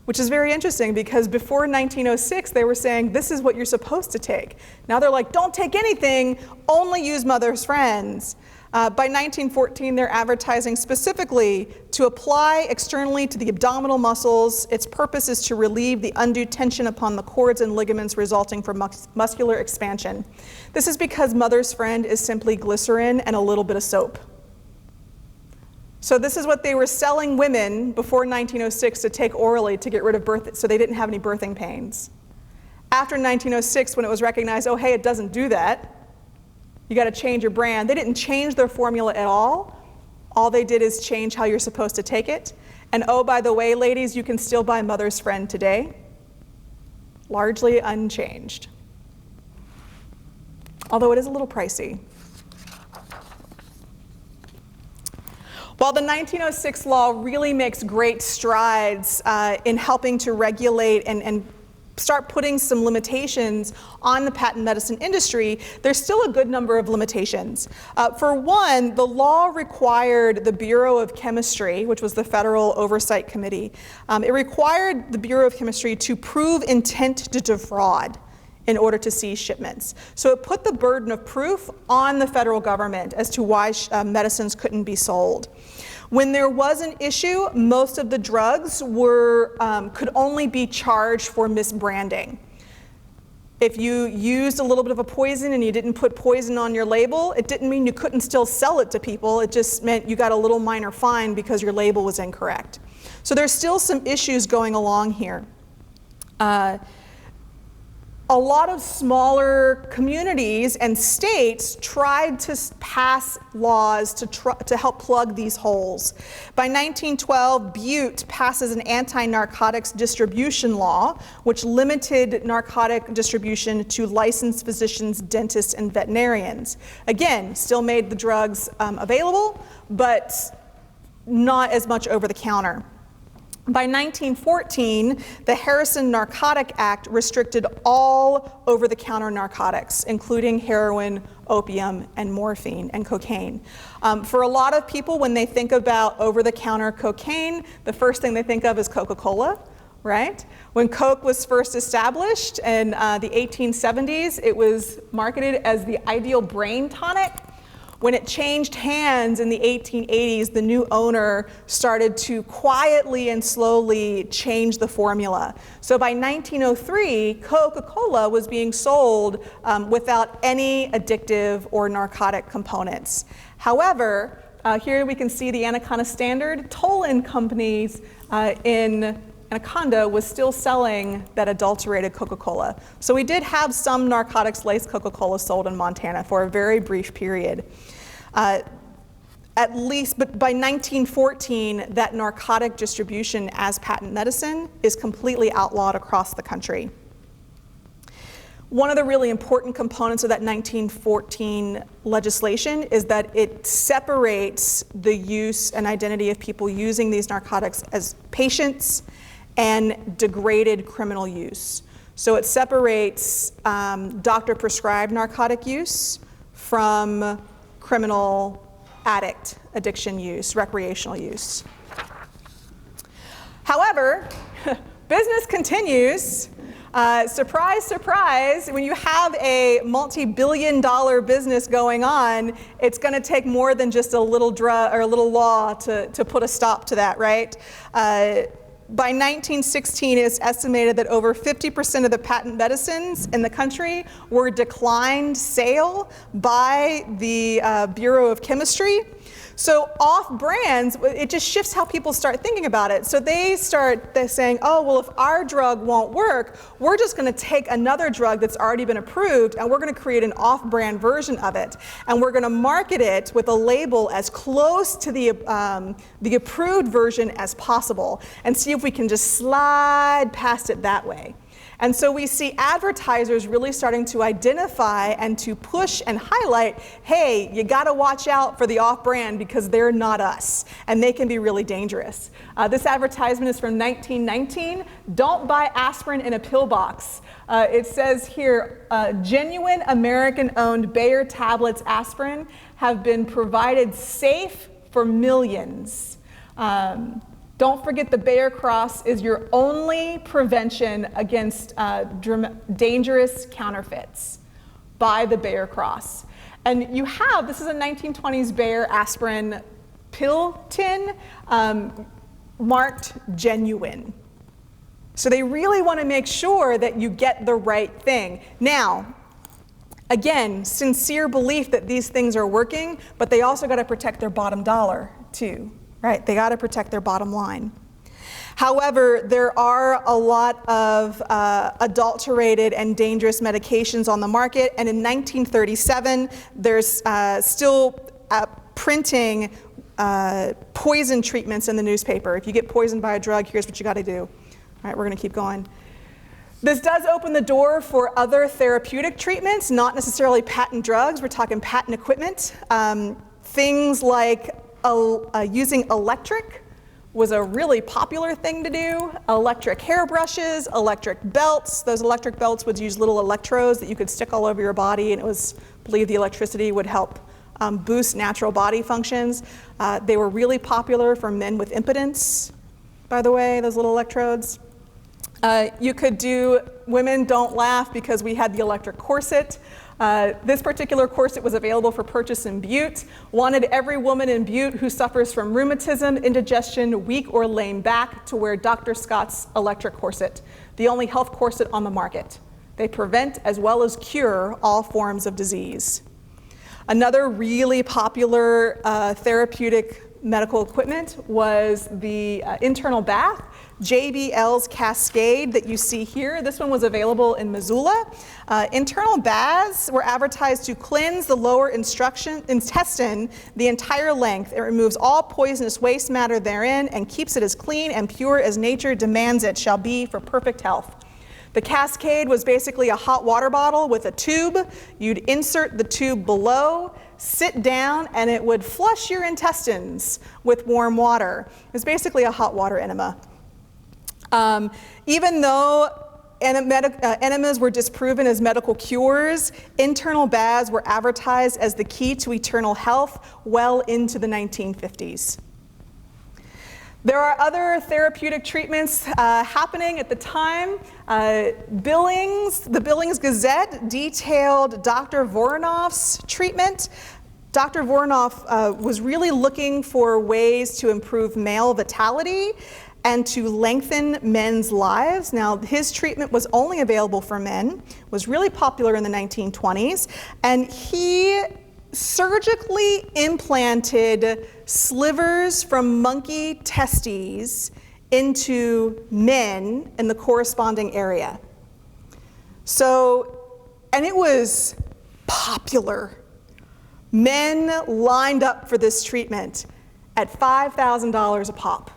which is very interesting because before 1906, they were saying, this is what you're supposed to take. Now they're like, don't take anything, only use Mother's Friends. By 1914, they're advertising specifically to apply externally to the abdominal muscles. Its purpose is to relieve the undue tension upon the cords and ligaments resulting from muscular expansion. This is because Mother's Friend is simply glycerin and a little bit of soap. So this is what they were selling women before 1906 to take orally to get rid of birth, so they didn't have any birthing pains. After 1906, when it was recognized, oh, hey, it doesn't do that, you got to change your brand. They didn't change their formula at all. All they did is change how you're supposed to take it. And oh, by the way, ladies, you can still buy Mother's Friend today, largely unchanged. Although it is a little pricey. While the 1906 law really makes great strides in helping to regulate and start putting some limitations on the patent medicine industry, there's still a good number of limitations. For one, the law required the Bureau of Chemistry, which was the Federal Oversight Committee, it required the Bureau of Chemistry to prove intent to defraud in order to seize shipments. So it put the burden of proof on the federal government as to why medicines couldn't be sold. When there was an issue, most of the drugs could only be charged for misbranding. If you used a little bit of a poison and you didn't put poison on your label, it didn't mean you couldn't still sell it to people. It just meant you got a little minor fine because your label was incorrect. So there's still some issues going along here. a lot of smaller communities and states tried to pass laws to help plug these holes. By 1912, Butte passes an anti-narcotics distribution law, which limited narcotic distribution to licensed physicians, dentists, and veterinarians. Again, still made the drugs available, but not as much over the counter. By 1914, the Harrison Narcotic Act restricted all over-the-counter narcotics, including heroin, opium, and morphine, and cocaine. For a lot of people, when they think about over-the-counter cocaine, the first thing they think of is Coca-Cola, right? When Coke was first established in the 1870s, it was marketed as the ideal brain tonic. When it changed hands in the 1880s, the new owner started to quietly and slowly change the formula. So by 1903, Coca-Cola was being sold without any addictive or narcotic components. However, here we can see the Anaconda Standard. Toll-in companies in Anaconda was still selling that adulterated Coca-Cola. So we did have some narcotics-laced Coca-Cola sold in Montana for a very brief period. At least, but by 1914, that narcotic distribution as patent medicine is completely outlawed across the country. One of the really important components of that 1914 legislation is that it separates the use and identity of people using these narcotics as patients and degraded criminal use. So it separates doctor-prescribed narcotic use from criminal addict addiction use, recreational use. However, business continues. Surprise, surprise, when you have a multi-billion-dollar business going on, it's going to take more than just a little drug or a little law to put a stop to that, right? By 1916, it's estimated that over 50% of the patent medicines in the country were declined sale by the Bureau of Chemistry. So off-brands, it just shifts how people start thinking about it. So they're saying, oh, well, if our drug won't work, we're just going to take another drug that's already been approved, and we're going to create an off-brand version of it. And we're going to market it with a label as close to the approved version as possible, and see if we can just slide past it that way. And so we see advertisers really starting to identify and to push and highlight, hey, you gotta watch out for the off-brand because they're not us, and they can be really dangerous. This advertisement is from 1919. Don't buy aspirin in a pill box. It says here, genuine American-owned Bayer tablets aspirin have been provided safe for millions. Don't forget the Bayer Cross is your only prevention against dangerous counterfeits. Buy the Bayer Cross. And you have, this is a 1920s Bayer aspirin pill tin marked genuine. So they really want to make sure that you get the right thing. Now, again, sincere belief that these things are working, but they also got to protect their bottom dollar too. Right, they got to protect their bottom line. However, there are a lot of adulterated and dangerous medications on the market, and in 1937, there's still printing poison treatments in the newspaper. If you get poisoned by a drug, here's what you got to do. All right, we're going to keep going. This does open the door for other therapeutic treatments, not necessarily patent drugs. We're talking patent equipment. Things like using electric was a really popular thing to do. Electric hairbrushes, electric belts. Those electric belts would use little electrodes that you could stick all over your body, and it was believed the electricity would help boost natural body functions. They were really popular for men with impotence, by the way, those little electrodes. You could do, women don't laugh because we had the electric corset. This particular corset was available for purchase in Butte. Wanted every woman in Butte who suffers from rheumatism, indigestion, weak or lame back to wear Dr. Scott's electric corset, the only health corset on the market. They prevent as well as cure all forms of disease. Another really popular therapeutic medical equipment was the internal bath, JBL's Cascade that you see here. This one was available in Missoula. Internal baths were advertised to cleanse the lower intestine the entire length. It removes all poisonous waste matter therein and keeps it as clean and pure as nature demands it shall be for perfect health. The Cascade was basically a hot water bottle with a tube. You'd insert the tube below, sit down, and it would flush your intestines with warm water. It was basically a hot water enema. Even though enemas were disproven as medical cures, internal baths were advertised as the key to eternal health well into the 1950s. There are other therapeutic treatments happening at the time. The Billings Gazette detailed Dr. Voronoff's treatment. Dr. Voronoff was really looking for ways to improve male vitality and to lengthen men's lives. Now, his treatment was only available for men, was really popular in the 1920s, and he surgically implanted slivers from monkey testes into men in the corresponding area. And it was popular. Men lined up for this treatment at $5,000 a pop.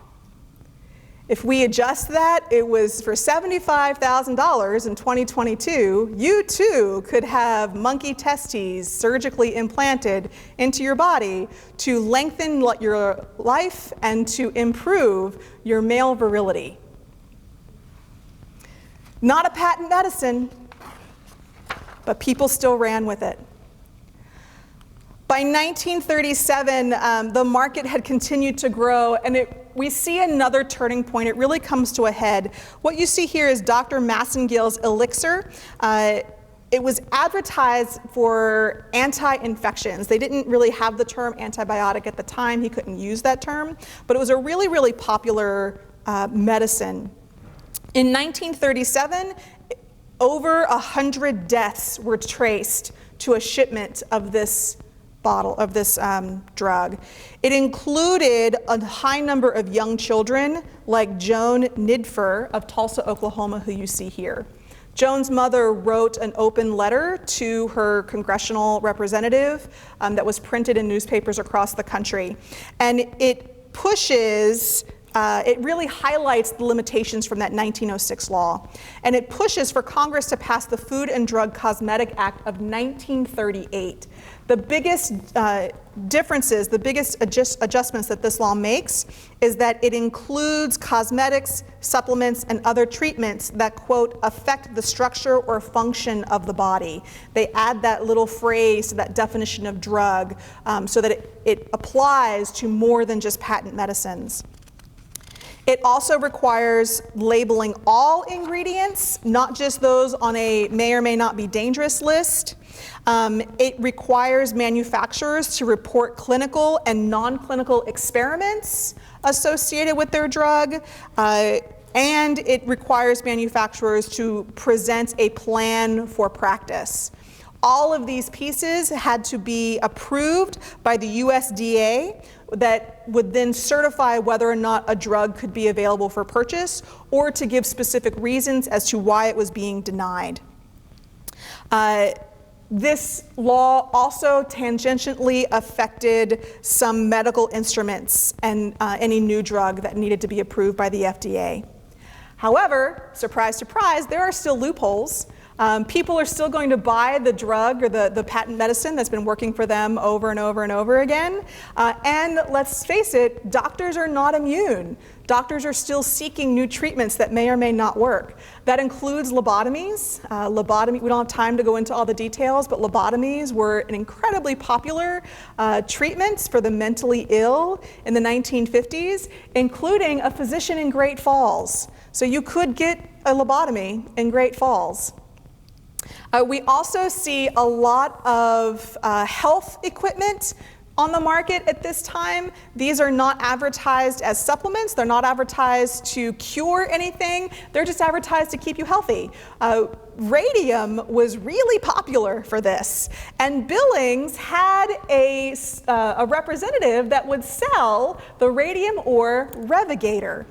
If we adjust that, it was for $75,000 in 2022, you too could have monkey testes surgically implanted into your body to lengthen your life and to improve your male virility. Not a patent medicine, but people still ran with it. By 1937, the market had continued to grow, and we see another turning point. It really comes to a head. What you see here is Dr. Massengill's elixir. It was advertised for anti-infections. They didn't really have the term antibiotic at the time. He couldn't use that term, but it was a really, really popular medicine. In 1937, over 100 deaths were traced to a shipment of this drug. It included a high number of young children like Joan Nidfer of Tulsa, Oklahoma, who you see here. Joan's mother wrote an open letter to her congressional representative that was printed in newspapers across the country. And it pushes it really highlights the limitations from that 1906 law. And it pushes for Congress to pass the Food and Drug Cosmetic Act of 1938. The biggest differences, the biggest adjustments that this law makes is that it includes cosmetics, supplements, and other treatments that, quote, affect the structure or function of the body. They add that little phrase to that definition of drug so that it applies to more than just patent medicines. It also requires labeling all ingredients, not just those on a may or may not be dangerous list. It requires manufacturers to report clinical and non-clinical experiments associated with their drug, and it requires manufacturers to present a plan for practice. All of these pieces had to be approved by the USDA that would then certify whether or not a drug could be available for purchase or to give specific reasons as to why it was being denied. This law also tangentially affected some medical instruments and any new drug that needed to be approved by the FDA. However, surprise, surprise, there are still loopholes. People are still going to buy the drug or the patent medicine that's been working for them over and over and over again. And let's face it, doctors are not immune. Doctors are still seeking new treatments that may or may not work. That includes lobotomies. We don't have time to go into all the details, but lobotomies were an incredibly popular treatment for the mentally ill in the 1950s, including a physician in Great Falls. So you could get a lobotomy in Great Falls. We also see a lot of health equipment on the market at this time. These are not advertised as supplements. They're not advertised to cure anything. They're just advertised to keep you healthy. Radium was really popular for this, and Billings had a representative that would sell the radium ore Revigator.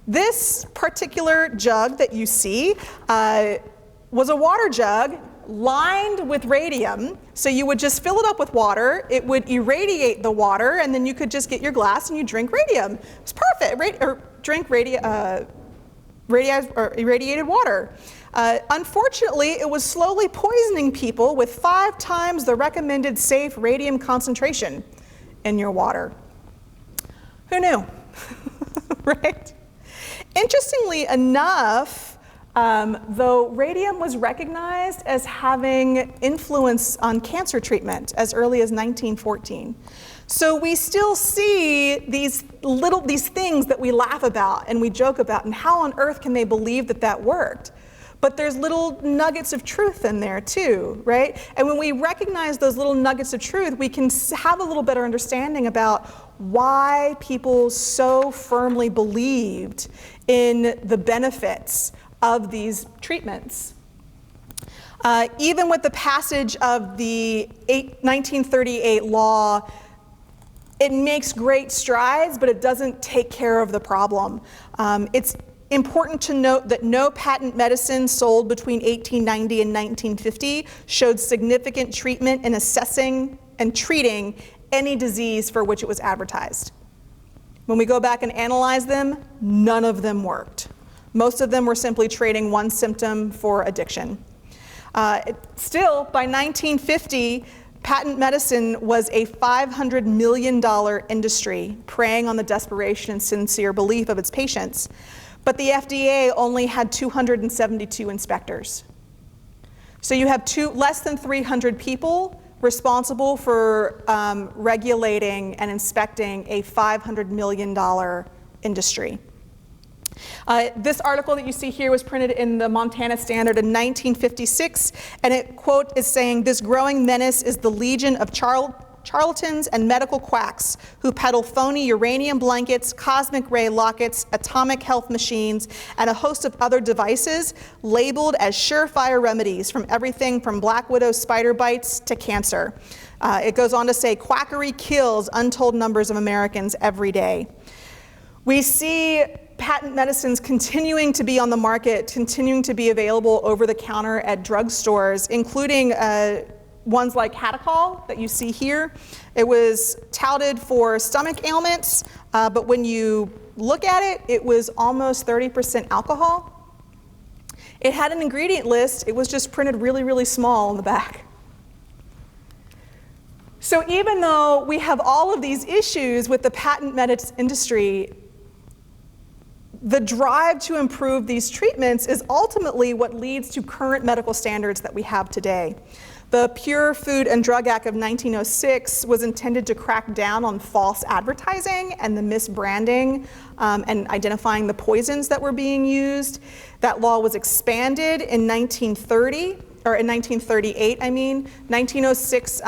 This particular jug that you see was a water jug lined with radium. So you would just fill it up with water, it would irradiate the water, and then you could just get your glass and you drink radium. It's perfect, drink irradiated water. Unfortunately, it was slowly poisoning people with 5 times the recommended safe radium concentration in your water. Who knew, right? Interestingly enough, though radium was recognized as having influence on cancer treatment as early as 1914. So we still see these things that we laugh about and we joke about, and how on earth can they believe that that worked? But there's little nuggets of truth in there too, right? And when we recognize those little nuggets of truth, we can have a little better understanding about why people so firmly believed in the benefits of these treatments. Even with the passage of the 1938 law, it makes great strides, but it doesn't take care of the problem. It's important to note that no patent medicine sold between 1890 and 1950 showed significant treatment in assessing and treating any disease for which it was advertised. When we go back and analyze them, none of them worked. Most of them were simply trading one symptom for addiction. Still, by 1950, patent medicine was a $500 million industry, preying on the desperation and sincere belief of its patients. But the FDA only had 272 inspectors. So you have less than 300 people responsible for regulating and inspecting a $500 million industry. This article that you see here was printed in the Montana Standard in 1956, and it, quote, is saying, "This growing menace is the legion of charlatans and medical quacks who peddle phony uranium blankets, cosmic ray lockets, atomic health machines, and a host of other devices labeled as surefire remedies from everything from black widow spider bites to cancer." It goes on to say, "Quackery kills untold numbers of Americans every day." We see patent medicines continuing to be on the market, continuing to be available over the counter at drugstores, including ones like Catechol that you see here. It was touted for stomach ailments, but when you look at it, it was almost 30% alcohol. It had an ingredient list, it was just printed really, really small on the back. So even though we have all of these issues with the patent medicine industry, the drive to improve these treatments is ultimately what leads to current medical standards that we have today. The Pure Food and Drug Act of 1906 was intended to crack down on false advertising and the misbranding and identifying the poisons that were being used. That law was expanded in 1938, I mean. 1906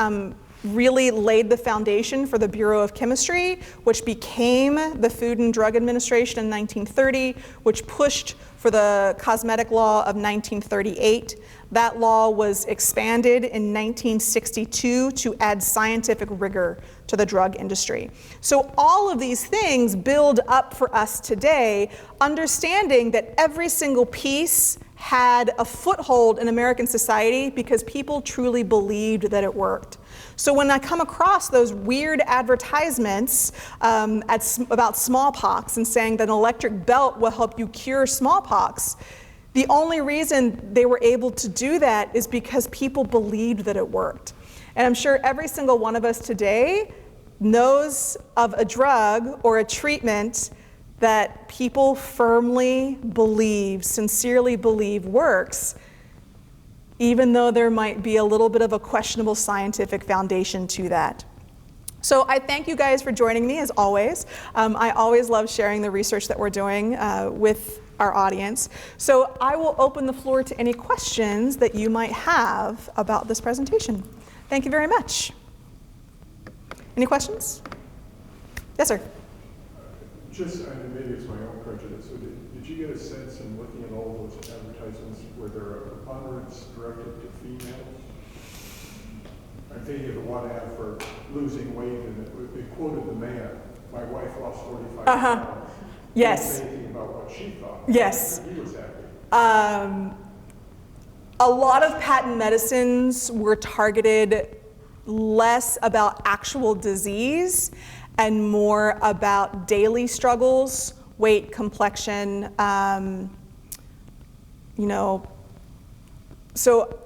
really laid the foundation for the Bureau of Chemistry, which became the Food and Drug Administration in 1930, which pushed for the cosmetic law of 1938. That law was expanded in 1962 to add scientific rigor to the drug industry. So all of these things build up for us today, understanding that every single piece had a foothold in American society because people truly believed that it worked. So when I come across those weird advertisements about smallpox and saying that an electric belt will help you cure smallpox, the only reason they were able to do that is because people believed that it worked. And I'm sure every single one of us today knows of a drug or a treatment that people firmly believe, sincerely believe works, even though there might be a little bit of a questionable scientific foundation to that. So I thank you guys for joining me, as always. I always love sharing the research that we're doing with our audience. So I will open the floor to any questions that you might have about this presentation. Thank you very much. Any questions? Yes, sir. Just, I mean, maybe it's my own prejudice, so did you get a sense in looking at all those advertisements where there are preponderance directed to females? I'm thinking of the one ad for losing weight, and it quoted the man, "My wife lost 45 pounds." Yes. Didn't say anything about what she thought. Yes. He was happy. A lot of patent medicines were targeted less about actual disease and more about daily struggles, weight, complexion, so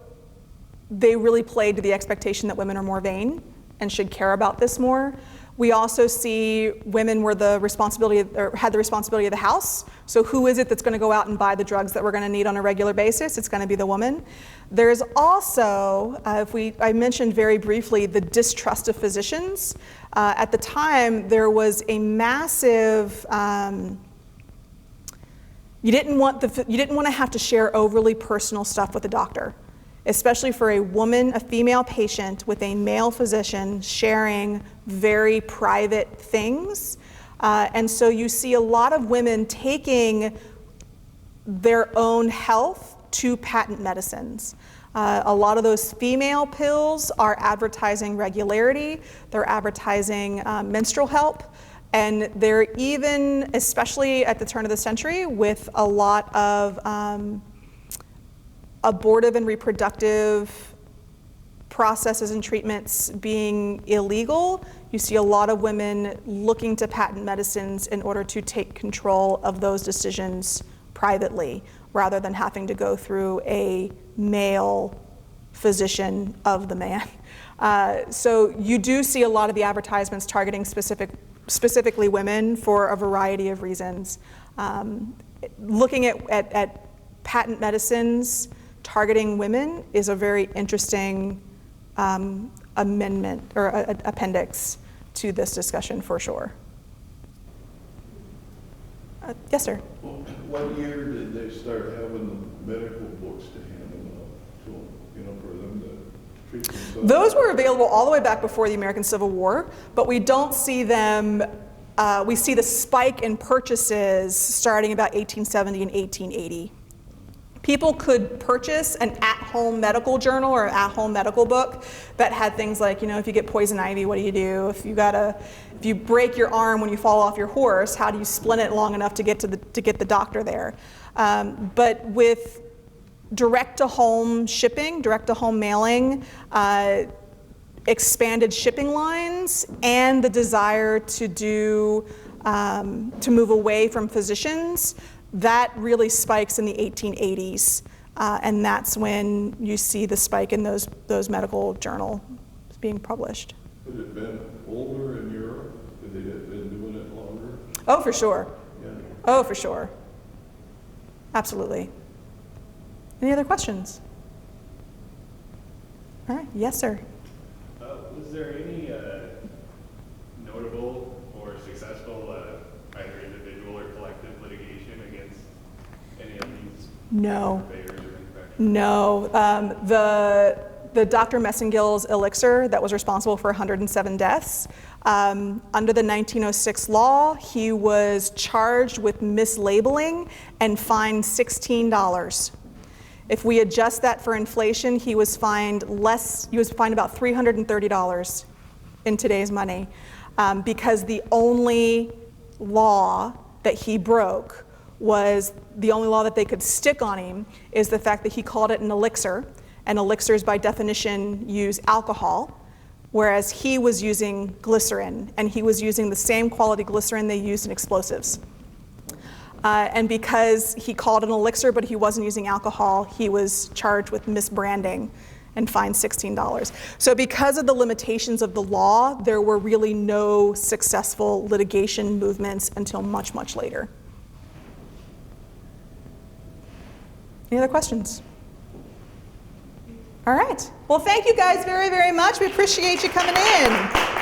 they really played to the expectation that women are more vain and should care about this more. We also see women were the responsibility, or had the responsibility of the house. So who is it that's going to go out and buy the drugs that we're going to need on a regular basis? It's going to be the woman. There's also, I mentioned very briefly, the distrust of physicians. At the time, there was a massive, you didn't want to have to share overly personal stuff with a doctor, especially for a woman, a female patient with a male physician sharing very private things. And so you see a lot of women taking their own health to patent medicines. A lot of those female pills are advertising regularity, they're advertising menstrual help, and they're even, especially at the turn of the century, with a lot of abortive and reproductive processes and treatments being illegal, you see a lot of women looking to patent medicines in order to take control of those decisions privately, rather than having to go through a male physician of the man. So you do see a lot of the advertisements targeting specifically women for a variety of reasons. Looking at patent medicines targeting women is a very interesting amendment or appendix to this discussion for sure. Yes, sir. Well, what year did they start having the medical books to hand them out to them, for them to treat themselves? Those were available all the way back before the American Civil War, but we don't see them, we see the spike in purchases starting about 1870 and 1880. People could purchase an at-home medical journal or at-home medical book that had things like, if you get poison ivy, what do you do? If you break your arm when you fall off your horse, how do you splint it long enough to get the doctor there? But with direct-to-home shipping, direct-to-home mailing, expanded shipping lines, and the desire to move away from physicians, that really spikes in the 1880s, and that's when you see the spike in those medical journals being published. Had it been older in Europe? Had they been doing it longer? Oh, for sure. Yeah. Oh, for sure. Absolutely. Any other questions? All right. Yes, sir. Was there any notable or successful either individual or collective litigation against any of these No. purveyors or manufacturers? No. The Dr. Messingill's elixir that was responsible for 107 deaths, under the 1906 law, he was charged with mislabeling and fined $16. If we adjust that for inflation, he was fined about $330 in today's money, because the only law that he broke was, the only law that they could stick on him is the fact that he called it an elixir, and elixirs by definition use alcohol, whereas he was using glycerin, and he was using the same quality glycerin they used in explosives. And because he called it an elixir but he wasn't using alcohol, he was charged with misbranding and fined $16. So because of the limitations of the law, there were really no successful litigation movements until much, much later. Any other questions? All right. Well, thank you guys very, very much. We appreciate you coming in.